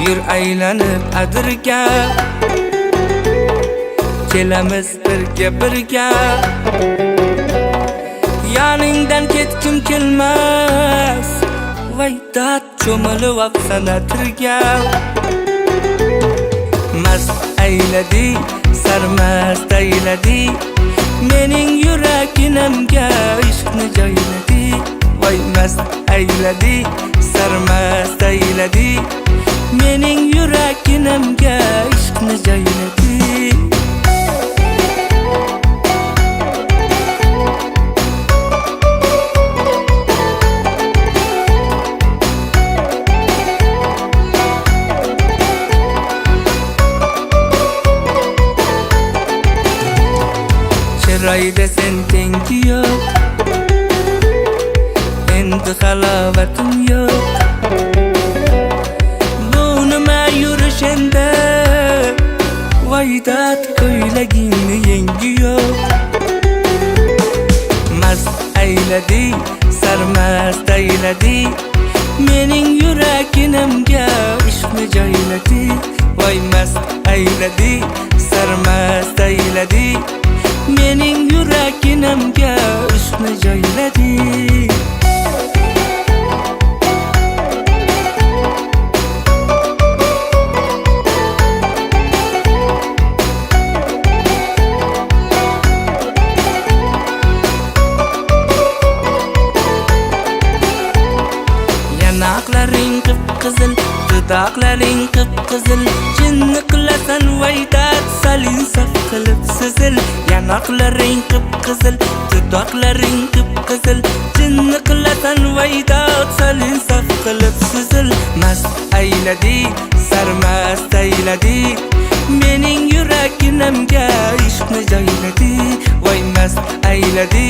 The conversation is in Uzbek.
Yur aylanib adirga, kelamiz birga Yaningdan ketkim kelmas, Vaydat cho'milib apsan atirga. Mast ayladi, sarmast ayladi, mening yuraginamga ishqni joyladi. Voy mast ayladi, sarmast ayladi, mening yuraginamga ishqni joyladi. Chiroyda sen tengi yo'q, endi halovatim yo'q. Bu nima yurish endi, Vaydat ko'ylagingni yengi yo'q. Mast ayladi, sarmast ayladi, mening yuraginamga ishqni joyladi. Voy mast ayladi, sarmast ayladi, mening yuraginamga ishqni joyladi. Yanaqlaring qip-qizil, dudoqlaring qip-qizil, jinni qilasan Vaydat salin saf qilib sizil. Yanaqlaring qip-qizil, dudoqlaring qip-qizil, jinni qilasan Vaydat salin saf qilib sizil. Mast ayladi, sarmast ayladi, mening yuraginamga ishqni joyladi. Voy mast ayladi,